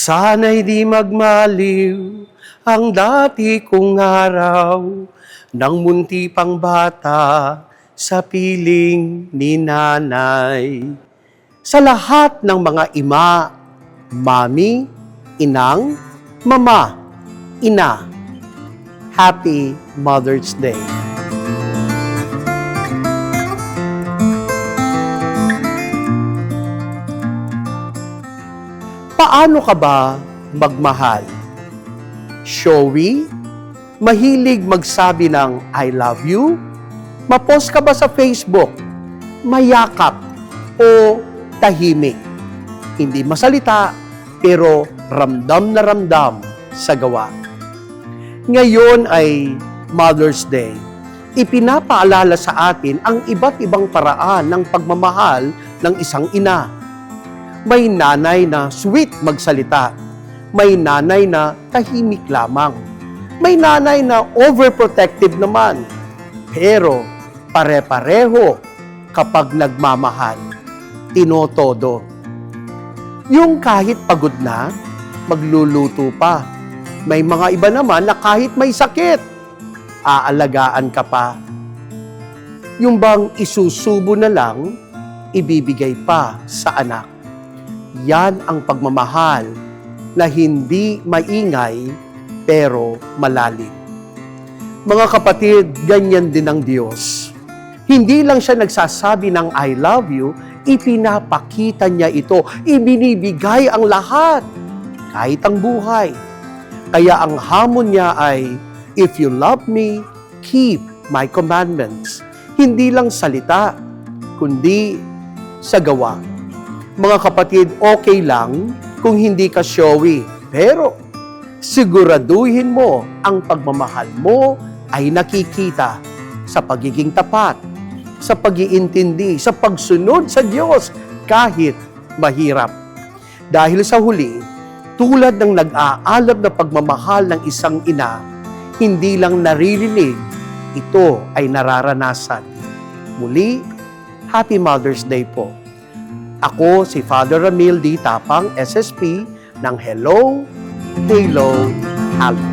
Sana'y di magmaliw ang dati kong araw nang munti pang bata sa piling ni nanay. Sa lahat ng mga ima, mami, inang, mama, ina, Happy Mother's Day. Paano ka ba magmahal? Showy? Mahilig magsabi ng I love you? Mapost ka ba sa Facebook? Mayakap? O tahimik? Hindi masalita, pero ramdam na ramdam sa gawa. Ngayon ay Mother's Day. Ipinapaalala sa atin ang iba't ibang paraan ng pagmamahal ng isang ina. May nanay na sweet magsalita. May nanay na tahimik lamang. May nanay na overprotective naman. Pero pare-pareho kapag nagmamahal. Tinotodo. Yung kahit pagod na, magluluto pa. May mga iba naman na kahit may sakit, aalagaan ka pa. Yung bang isusubo na lang, ibibigay pa sa anak. Yan ang pagmamahal na hindi maingay pero malalim. Mga kapatid, ganyan din ang Diyos. Hindi lang siya nagsasabi ng I love you, ipinapakita niya ito, ibinibigay ang lahat, kahit ang buhay. Kaya ang hamon niya ay, if you love me, keep my commandments. Hindi lang salita, kundi sa gawa. Mga kapatid, okay lang kung hindi ka showy, pero siguraduhin mo ang pagmamahal mo ay nakikita sa pagiging tapat, sa pag-iintindi, sa pagsunod sa Diyos kahit mahirap. Dahil sa huli, tulad ng nag-aalab na pagmamahal ng isang ina, hindi lang naririnig, ito ay nararanasan. Muli, Happy Mother's Day po. Ako si Father Ramil D. Tapang, SSP ng Hello, Halo, Halo.